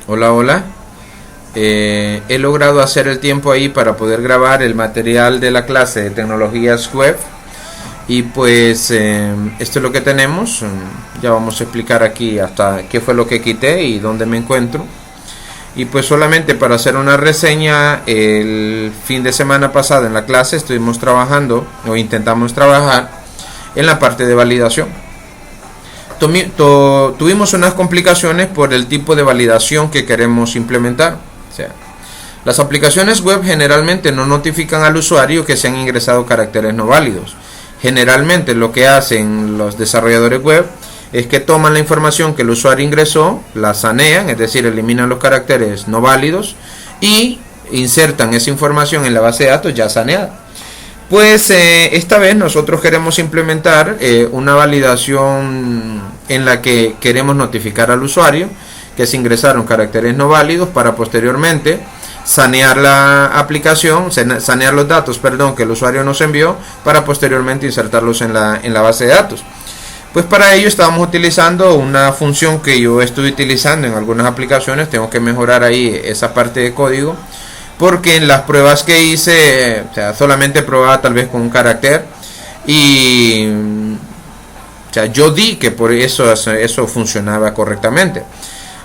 Hola, hola. He logrado hacer el tiempo ahí para poder grabar el material de la clase de tecnologías web. Y pues esto es lo que tenemos. Ya vamos a explicar aquí hasta qué fue lo que quité y dónde me encuentro. Y pues solamente para hacer una reseña, el fin de semana pasado en la clase estuvimos trabajando o intentamos trabajar en la parte de validación. Tuvimos unas complicaciones por el tipo de validación que queremos implementar. O sea, las aplicaciones web generalmente no notifican al usuario que se han ingresado caracteres no válidos. Generalmente lo que hacen los desarrolladores web es que toman la información que el usuario ingresó, la sanean, es decir, eliminan los caracteres no válidos y insertan esa información en la base de datos ya saneada. Pues esta vez nosotros queremos implementar una validación en la que queremos notificar al usuario que se ingresaron caracteres no válidos para posteriormente sanear la aplicación, sanear los datos, que el usuario nos envió para posteriormente insertarlos en la base de datos. Pues para ello estábamos utilizando una función que yo estoy utilizando en algunas aplicaciones. Tengo que mejorar ahí esa parte de código, porque en las pruebas que hice, solamente probaba tal vez con un carácter y yo di que por eso funcionaba correctamente.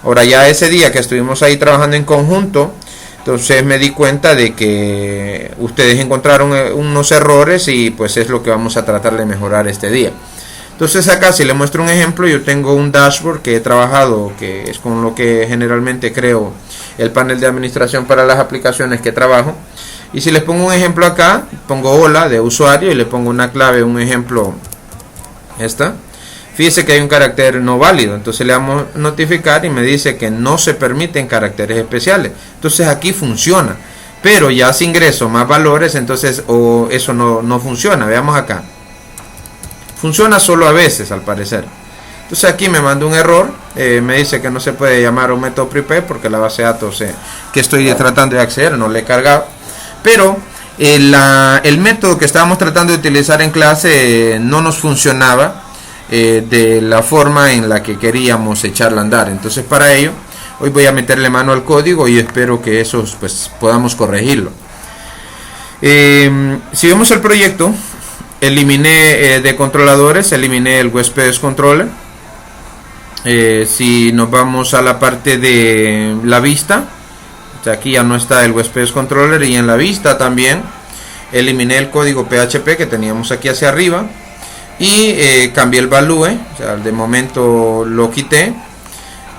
Ahora ya ese día que estuvimos ahí trabajando en conjunto, entonces me di cuenta de que ustedes encontraron unos errores y pues es lo que vamos a tratar de mejorar este día. Entonces acá si les muestro un ejemplo, yo tengo un dashboard que he trabajado, que es con lo que generalmente creo el panel de administración para las aplicaciones que trabajo. Y si les pongo un ejemplo acá, pongo hola de usuario y le pongo una clave, un ejemplo, esta. Fíjese que hay un carácter no válido, entonces le damos notificar y me dice que no se permiten caracteres especiales. Entonces aquí funciona, pero ya si ingreso más valores, entonces eso no funciona. Veamos acá. Funciona solo a veces, al parecer. Entonces aquí me manda un error, me dice que no se puede llamar a un método prepare porque la base de datos que estoy tratando de acceder no le he cargado. Pero el método que estábamos tratando de utilizar en clase no nos funcionaba de la forma en la que queríamos echarla a andar. Entonces para ello hoy voy a meterle mano al código y espero que eso pues podamos corregirlo. Si vemos el proyecto, eliminé de controladores, eliminé el WebPages Controller. Si nos vamos a la parte de la vista, aquí ya no está el WebPages Controller, y en la vista también eliminé el código PHP que teníamos aquí hacia arriba y cambié el value, de momento lo quité,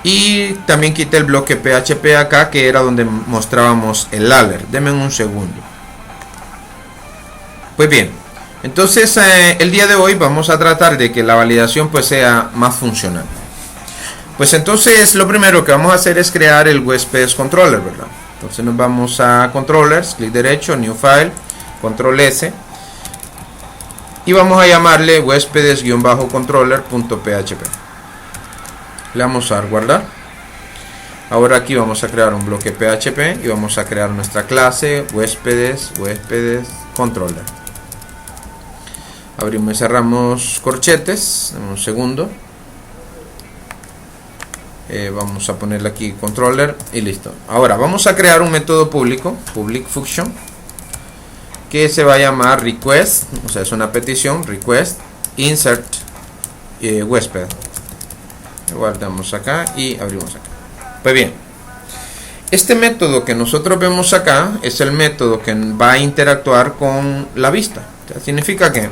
y también quité el bloque PHP acá que era donde mostrábamos el alert. Denme un segundo. Pues bien, entonces el día de hoy vamos a tratar de que la validación pues sea más funcional. Pues entonces lo primero que vamos a hacer es crear el WebPages Controller, ¿verdad? Entonces nos vamos a Controllers, clic derecho, New File, Control S, y vamos a llamarle WebPages-controller.php. Le vamos a dar guardar. Ahora aquí vamos a crear un bloque PHP y vamos a crear nuestra clase WebPages Controller. Abrimos y cerramos corchetes. Un segundo. Vamos a ponerle aquí controller y listo. Ahora vamos a crear un método público, public function, que se va a llamar request, o sea es una petición, request insert huésped. Guardamos acá y abrimos acá. Pues bien, este método que nosotros vemos acá es el método que va a interactuar con la vista. O sea, significa que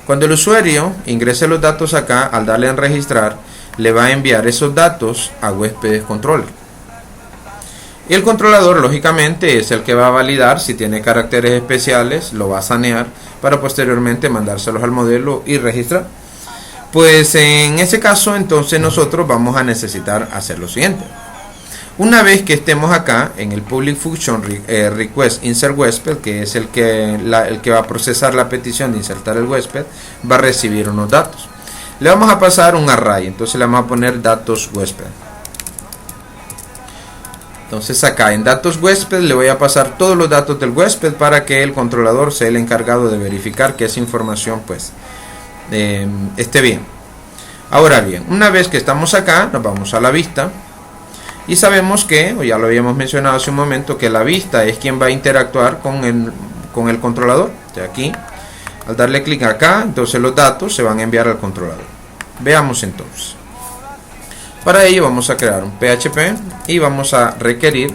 cuando el usuario ingrese los datos acá, al darle en registrar, le va a enviar esos datos a WebPages Controller. Y el controlador, lógicamente, es el que va a validar si tiene caracteres especiales, lo va a sanear para posteriormente mandárselos al modelo y registrar. Pues en ese caso, entonces nosotros vamos a necesitar hacer lo siguiente. Una vez que estemos acá en el public function request insert huésped, que es el que va a procesar la petición de insertar el huésped, va a recibir unos datos. Le vamos a pasar un array, entonces le vamos a poner datos huésped. Entonces acá en datos huésped le voy a pasar todos los datos del huésped para que el controlador sea el encargado de verificar que esa información pues esté bien. Ahora bien, una vez que estamos acá, nos vamos a la vista Y sabemos que, o ya lo habíamos mencionado hace un momento, que la vista es quien va a interactuar con el controlador. De aquí, al darle clic acá, entonces los datos se van a enviar al controlador. Veamos entonces. Para ello vamos a crear un PHP y vamos a requerir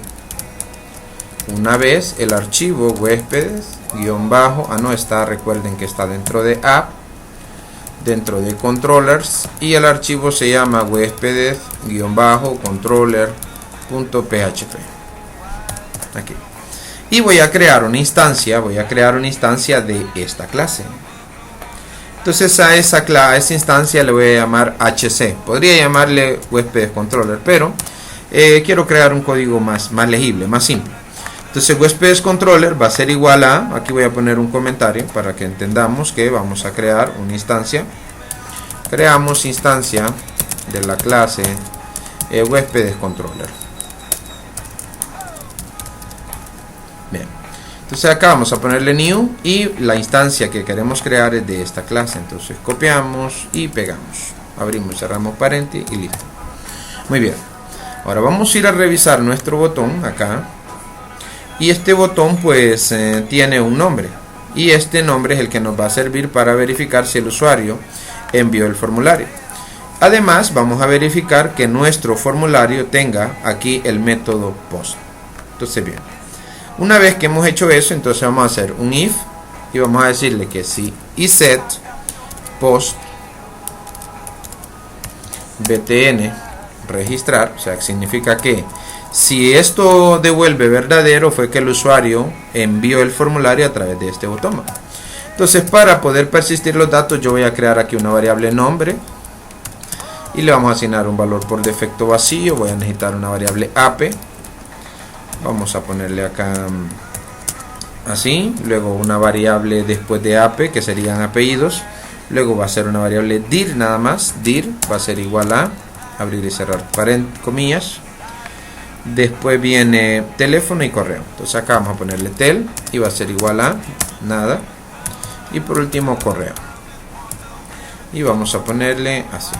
una vez el archivo huéspedes no está, recuerden que está dentro de app, dentro de controllers, y el archivo se llama huéspedes controller.php. aquí. Y voy a crear una instancia de esta clase. Entonces a esa instancia le voy a llamar HC. Podría llamarle huéspedes controller, pero quiero crear un código más legible, más simple. Entonces huéspedes controller va a ser igual a, aquí voy a poner un comentario para que entendamos que vamos a crear una instancia. Creamos instancia de la clase huéspedes controller. Bien, entonces acá vamos a ponerle new y la instancia que queremos crear es de esta clase. Entonces copiamos y pegamos, abrimos, cerramos paréntesis y listo. Muy bien, ahora vamos a ir a revisar nuestro botón acá. Y este botón pues tiene un nombre, y este nombre es el que nos va a servir para verificar si el usuario envió el formulario. Además vamos a verificar que nuestro formulario tenga aquí el método post. Entonces bien, una vez que hemos hecho eso, entonces vamos a hacer un if y vamos a decirle que si iset post btn registrar, o sea, que significa que si esto devuelve verdadero, fue que el usuario envió el formulario a través de este botón. Entonces, para poder persistir los datos, yo voy a crear aquí una variable nombre y le vamos a asignar un valor por defecto vacío. Voy a necesitar una variable ape. Vamos a ponerle acá así, luego una variable después de ape, que serían apellidos. Luego va a ser una variable dir nada más. Dir va a ser igual a, abrir y cerrar comillas. Después viene teléfono y correo. Entonces acá vamos a ponerle tel y va a ser igual a nada. Y por último correo. Y vamos a ponerle así.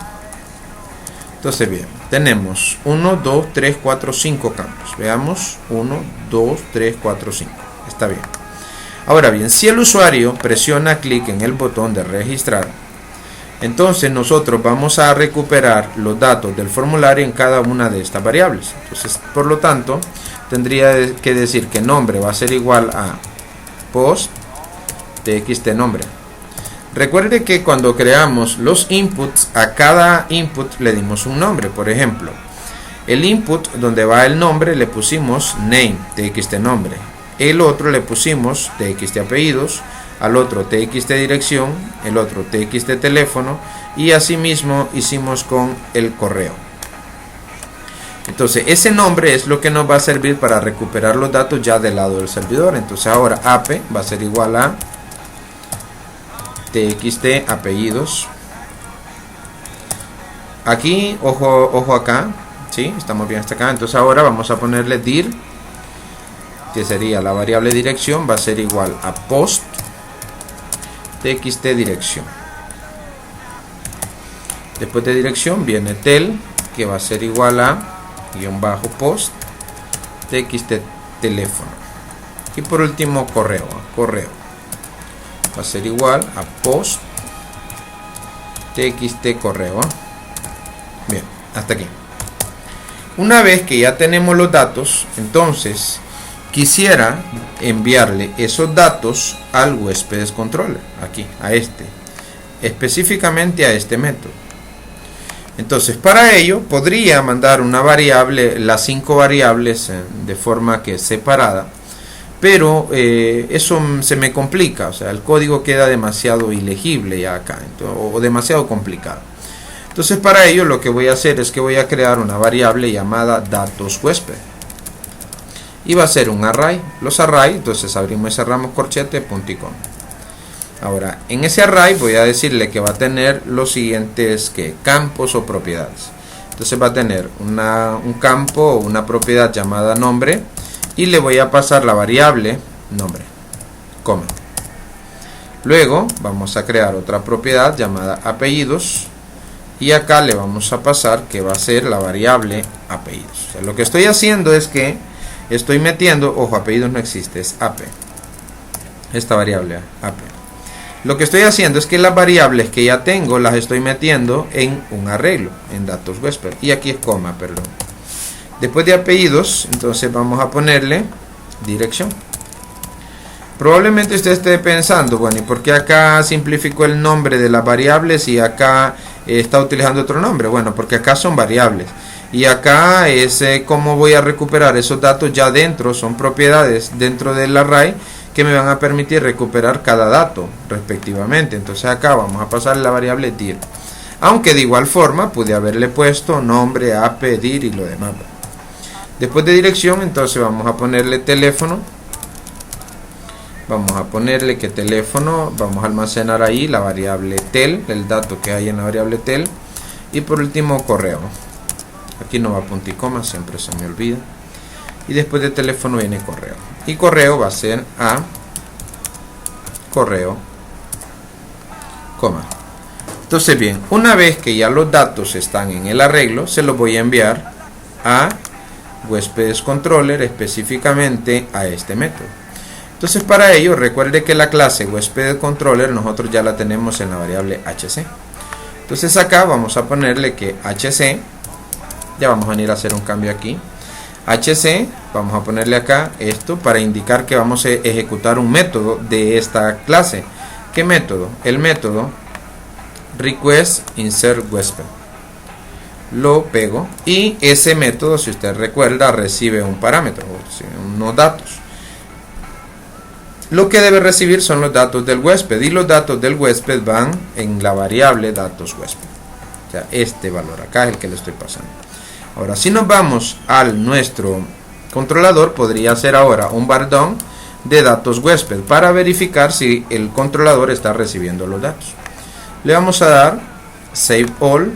Entonces bien, tenemos 1, 2, 3, 4, 5 campos. Veamos, 1, 2, 3, 4, 5. Está bien. Ahora bien, si el usuario presiona clic en el botón de registrar, entonces nosotros vamos a recuperar los datos del formulario en cada una de estas variables. Entonces, por lo tanto, tendría que decir que nombre va a ser igual a post txt nombre. Recuerde que cuando creamos los inputs, a cada input le dimos un nombre. Por ejemplo, el input donde va el nombre le pusimos name txt nombre. El otro le pusimos txt apellidos. Al otro txt dirección, el otro txt teléfono, y asimismo hicimos con el correo. Entonces ese nombre es lo que nos va a servir para recuperar los datos ya del lado del servidor. Entonces ahora ape va a ser igual a txt apellidos. Aquí, ojo acá, ¿sí? Estamos bien hasta acá. Entonces ahora vamos a ponerle dir, que sería la variable dirección, va a ser igual a post txt dirección. Después de dirección viene tel, que va a ser igual a _post txt teléfono. Y por último correo va a ser igual a post txt correo. Bien, hasta aquí. Una vez que ya tenemos los datos, entonces quisiera enviarle esos datos al huéspedes controller, aquí, a este, específicamente a este método. Entonces, para ello podría mandar una variable, las 5 variables de forma que separada, pero eso se me complica, o sea, el código queda demasiado ilegible ya acá, o demasiado complicado. Entonces, para ello lo que voy a hacer es que voy a crear una variable llamada datos huésped. Y va a ser un array. Los array, entonces abrimos y cerramos corchete, punto y coma. Ahora, en ese array voy a decirle que va a tener los siguientes campos o propiedades. Entonces va a tener un campo o una propiedad llamada nombre, y le voy a pasar la variable nombre, coma. Luego vamos a crear otra propiedad llamada apellidos, y acá le vamos a pasar que va a ser la variable apellidos. O sea, lo que estoy haciendo es que estoy metiendo, ojo, apellidos no existe, es AP, esta variable AP. Lo que estoy haciendo es que las variables que ya tengo las estoy metiendo en un arreglo, en datos huésped, y aquí es coma, perdón. Después de apellidos, entonces vamos a ponerle dirección. Probablemente usted esté pensando, bueno, ¿y por qué acá simplificó el nombre de las variables y acá está utilizando otro nombre? Bueno, porque acá son variables y acá es cómo voy a recuperar esos datos ya dentro, son propiedades dentro del array que me van a permitir recuperar cada dato respectivamente. Entonces acá vamos a pasar la variable dir, aunque de igual forma pude haberle puesto nombre, ap, dir y lo demás. Después de dirección, entonces vamos a ponerle teléfono. Vamos a ponerle que teléfono, vamos a almacenar ahí la variable tel, el dato que hay en la variable tel. Y por último correo. Aquí no va punto y coma, siempre se me olvida. Y después de teléfono viene correo. Y correo va a ser a correo, coma. Entonces bien, una vez que ya los datos están en el arreglo, se los voy a enviar a huéspedes controller, específicamente a este método. Entonces para ello recuerde que la clase huésped controller nosotros ya la tenemos en la variable hc. Entonces acá vamos a ponerle que hc, ya vamos a venir a hacer un cambio aquí, hc, vamos a ponerle acá esto para indicar que vamos a ejecutar un método de esta clase. ¿Qué método? El método request insert huésped. Lo pego y ese método, si usted recuerda, recibe un parámetro, unos datos. Lo que debe recibir son los datos del huésped y los datos del huésped van en la variable datos huésped. O sea, este valor acá es el que le estoy pasando. Ahora, si nos vamos al nuestro controlador, podría ser ahora un bardón de datos huésped para verificar si el controlador está recibiendo los datos. Le vamos a dar save all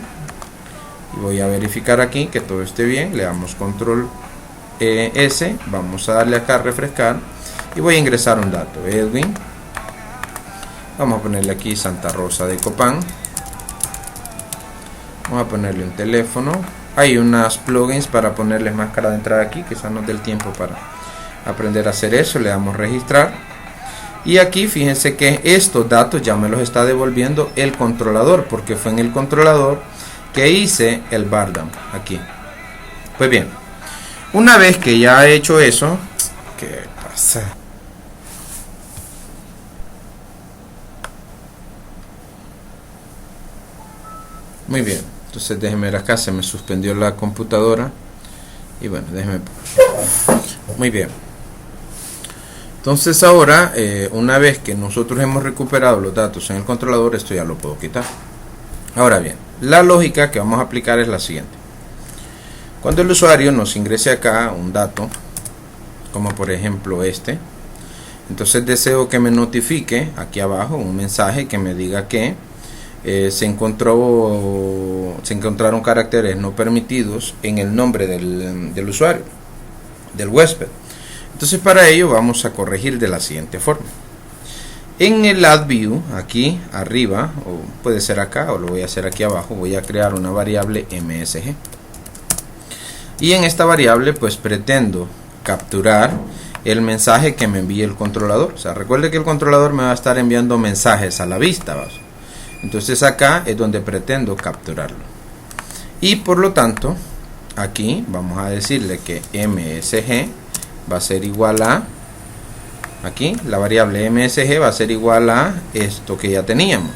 y voy a verificar aquí que todo esté bien. Le damos control S, vamos a darle acá a refrescar. Y voy a ingresar un dato, Edwin. Vamos a ponerle aquí Santa Rosa de Copán. Vamos a ponerle un teléfono. Hay unas plugins para ponerles máscara de entrada aquí. Quizás nos dé el tiempo para aprender a hacer eso. Le damos registrar. Y aquí fíjense que estos datos ya me los está devolviendo el controlador, porque fue en el controlador que hice el bardam aquí. Pues bien, una vez que ya he hecho eso, ¿qué pasa? Muy bien, entonces déjenme ver acá, se me suspendió la computadora y bueno, déjenme. Muy bien, entonces ahora una vez que nosotros hemos recuperado los datos en el controlador, esto ya lo puedo quitar. Ahora bien, la lógica que vamos a aplicar es la siguiente. Cuando el usuario nos ingrese acá un dato, como por ejemplo este, entonces deseo que me notifique aquí abajo un mensaje que me diga que se encontraron caracteres no permitidos en el nombre del usuario, del huésped. Entonces para ello vamos a corregir de la siguiente forma. En el add view, aquí arriba, o puede ser acá o lo voy a hacer aquí abajo, voy a crear una variable msg. Y en esta variable pues pretendo capturar el mensaje que me envíe el controlador. O sea, recuerde que el controlador me va a estar enviando mensajes a la vista, ¿vas? Entonces acá es donde pretendo capturarlo. Y por lo tanto, aquí vamos a decirle que msg va a ser igual a, aquí la variable msg va a ser igual a esto que ya teníamos.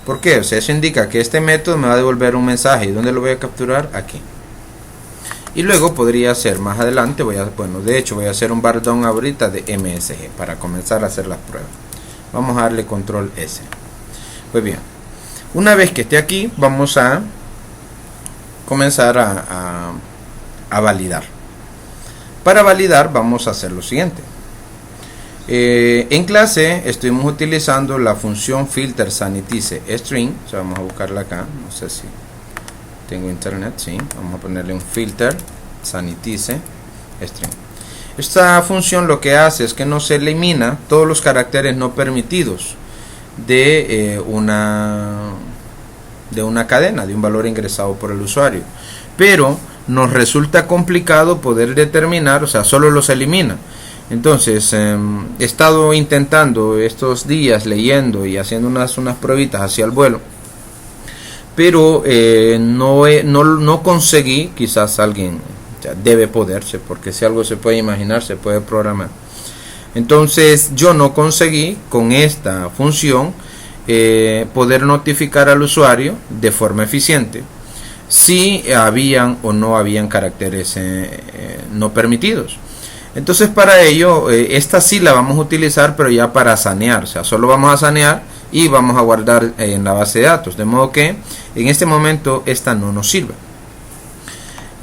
¿Por qué? O sea, eso indica que este método me va a devolver un mensaje. ¿Y dónde lo voy a capturar? Aquí. Y luego podría hacer más adelante, bueno, de hecho voy a hacer un bardón ahorita de msg para comenzar a hacer las pruebas. Vamos a darle control S. Pues bien, una vez que esté aquí, vamos a comenzar a validar. Para validar vamos a hacer lo siguiente. En clase estuvimos utilizando la función filter sanitize string. O sea, vamos a buscarla acá, no sé si tengo internet, sí. Vamos a ponerle un filter sanitize string. Esta función lo que hace es que nos elimina todos los caracteres no permitidos de de una cadena, de un valor ingresado por el usuario. Pero nos resulta complicado poder determinar, o sea, solo los elimina. Entonces, he estado intentando estos días leyendo y haciendo unas pruebitas hacia el vuelo, pero no conseguí. Quizás alguien, o sea, debe poderse, porque si algo se puede imaginar, se puede programar. Entonces, yo no conseguí con esta función poder notificar al usuario de forma eficiente si habían o no habían caracteres no permitidos. Entonces, para ello, esta sí la vamos a utilizar, pero ya para sanear. O sea, solo vamos a sanear y vamos a guardar en la base de datos. De modo que en este momento esta no nos sirve.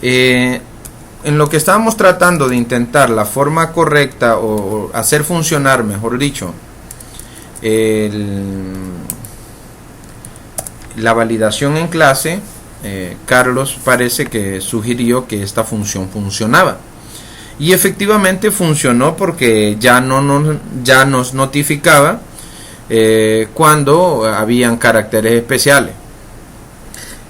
En lo que estábamos tratando de intentar la forma correcta o hacer funcionar, mejor dicho, la validación en clase, Carlos parece que sugirió que esta función funcionaba. Y efectivamente funcionó, porque ya nos notificaba cuando habían caracteres especiales.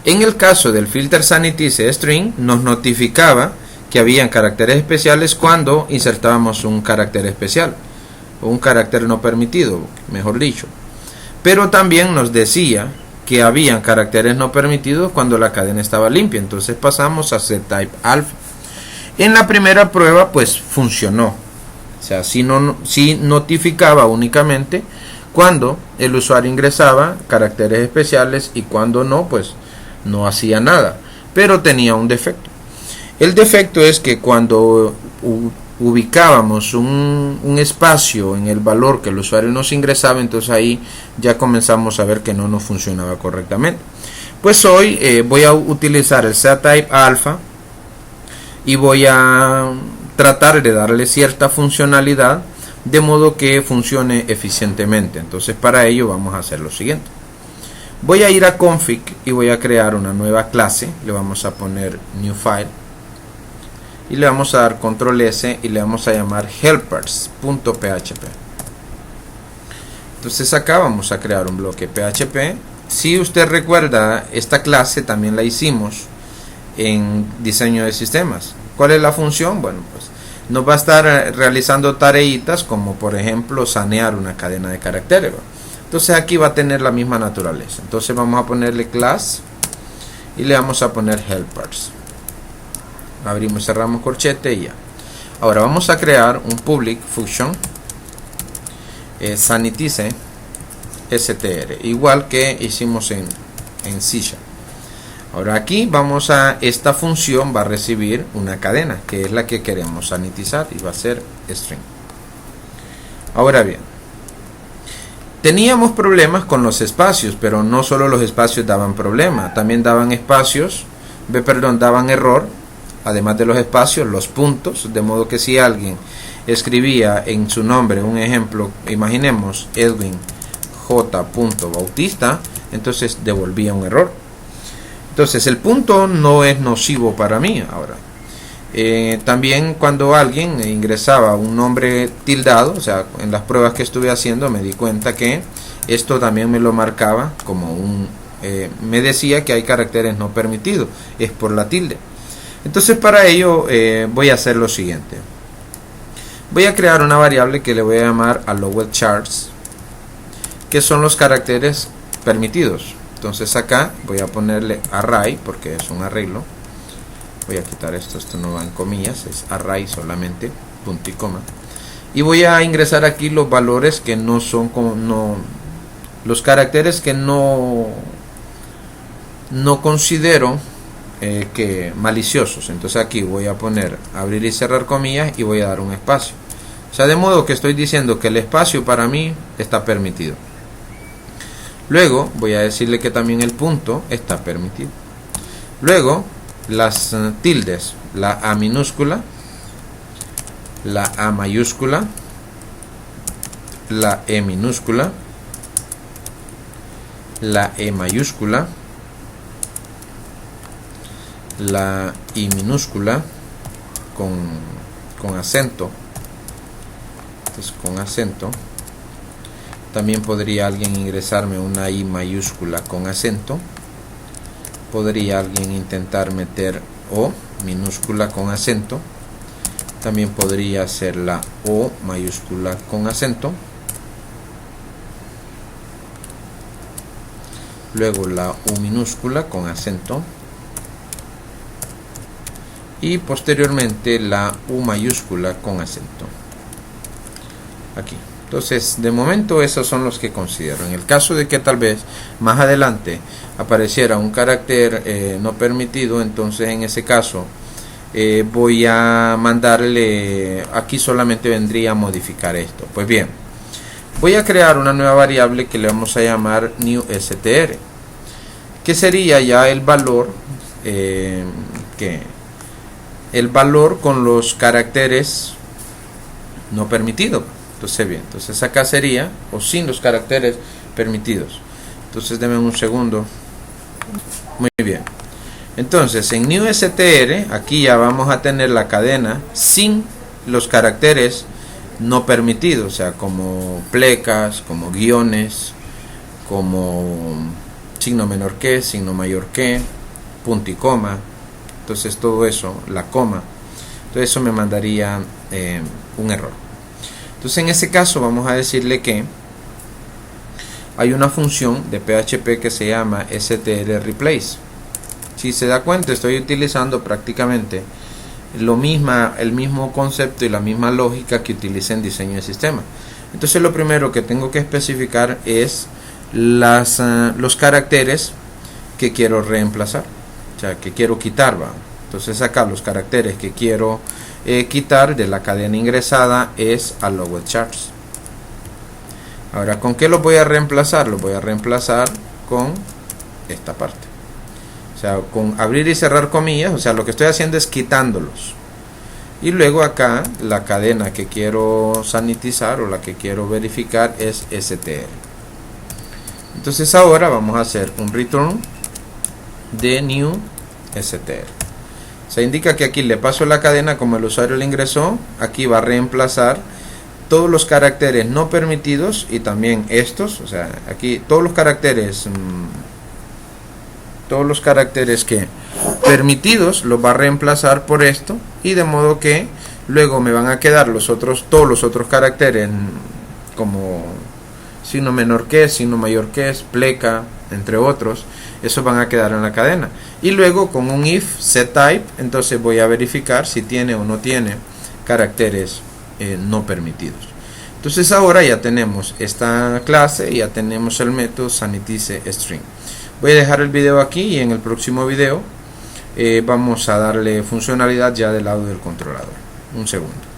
En el caso del filter SanityString, nos notificaba que habían caracteres especiales cuando insertábamos un carácter especial, o un carácter no permitido, mejor dicho. Pero también nos decía que habían caracteres no permitidos cuando la cadena estaba limpia. Entonces pasamos a setType alpha. En la primera prueba pues funcionó, o sea, sí notificaba únicamente cuando el usuario ingresaba caracteres especiales, y cuando no, pues no hacía nada, pero tenía un defecto. El defecto es que cuando ubicábamos un espacio en el valor que el usuario nos ingresaba, entonces ahí ya comenzamos a ver que no nos funcionaba correctamente. Pues hoy voy a utilizar el setType alpha y voy a tratar de darle cierta funcionalidad de modo que funcione eficientemente. Entonces, para ello vamos a hacer lo siguiente. Voy a ir a config y voy a crear una nueva clase. Le vamos a poner new file y le vamos a dar control S y le vamos a llamar helpers.php. Entonces acá vamos a crear un bloque PHP. Si usted recuerda, esta clase también la hicimos en diseño de sistemas. ¿Cuál es la función? Bueno, pues nos va a estar realizando tareitas como, por ejemplo, sanear una cadena de caracteres. Entonces aquí va a tener la misma naturaleza. Entonces vamos a ponerle class y le vamos a poner helpers. Abrimos y cerramos corchete y ya. Ahora vamos a crear un public function sanitize str, igual que hicimos en C#. Ahora aquí esta función va a recibir una cadena, que es la que queremos sanitizar, y va a ser string. Ahora bien, teníamos problemas con los espacios, pero no solo los espacios daban problema, también daban daban error. Además de los espacios, los puntos, de modo que si alguien escribía en su nombre un ejemplo, imaginemos Edwin J. Bautista, entonces devolvía un error. Entonces el punto no es nocivo para mí. Ahora, también cuando alguien ingresaba un nombre tildado, o sea, en las pruebas que estuve haciendo me di cuenta que esto también me lo marcaba como me decía que hay caracteres no permitidos, es por la tilde. Entonces para ello voy a hacer lo siguiente. Voy a crear una variable que le voy a llamar allowed chars, que son los caracteres permitidos. Entonces acá voy a ponerle array, porque es un arreglo. Voy a quitar esto no va en comillas, es array solamente, punto y coma. Y voy a ingresar aquí los valores que no son los caracteres que no considero que maliciosos. Entonces aquí voy a poner abrir y cerrar comillas y voy a dar un espacio. O sea, de modo que estoy diciendo que el espacio para mí está permitido. Luego voy a decirle que también el punto está permitido. Luego las tildes, la A minúscula, la A mayúscula, la E minúscula, la E mayúscula, la I minúscula con acento. Entonces con acento. También podría alguien ingresarme una I mayúscula con acento. Podría alguien intentar meter O minúscula con acento. También podría ser la O mayúscula con acento. Luego la U minúscula con acento. Y posteriormente la U mayúscula con acento. Aquí. Entonces, de momento esos son los que considero. En el caso de que tal vez más adelante apareciera un carácter no permitido, entonces en ese caso voy a mandarle, aquí solamente vendría a modificar esto. Pues bien, voy a crear una nueva variable que le vamos a llamar newStr, que sería ya el valor el valor con los caracteres no permitidos. Entonces bien, entonces acá sería o sin los caracteres permitidos. Entonces denme un segundo. Muy bien. Entonces en newStr aquí ya vamos a tener la cadena sin los caracteres no permitidos, o sea, como plecas, como guiones, como signo menor que, signo mayor que, punto y coma. Entonces todo eso, la coma, todo eso me mandaría un error. Entonces en ese caso vamos a decirle que hay una función de PHP que se llama strreplace. Si se da cuenta, estoy utilizando prácticamente el mismo concepto y la misma lógica que utilicé en diseño de sistema. Entonces lo primero que tengo que especificar es los caracteres que quiero reemplazar, o sea, que quiero quitar, ¿va? Entonces acá los caracteres que quiero quitar de la cadena ingresada es allow with charts. Ahora, ¿con qué lo voy a reemplazar? Lo voy a reemplazar con esta parte, o sea, con abrir y cerrar comillas. O sea, lo que estoy haciendo es quitándolos. Y luego acá la cadena que quiero sanitizar o la que quiero verificar es str. Entonces ahora vamos a hacer un return de new str. Se indica que aquí le paso la cadena como el usuario le ingresó. Aquí va a reemplazar todos los caracteres no permitidos y también estos. O sea, aquí todos los caracteres que permitidos los va a reemplazar por esto, y de modo que luego me van a quedar todos los otros caracteres como signo menor que, signo mayor que, pleca, entre otros. Esos van a quedar en la cadena, y luego con un if setType entonces voy a verificar si tiene o no tiene caracteres no permitidos. Entonces ahora ya tenemos esta clase y ya tenemos el método sanitizeString. Voy a dejar el video aquí y en el próximo video vamos a darle funcionalidad ya del lado del controlador. Un segundo.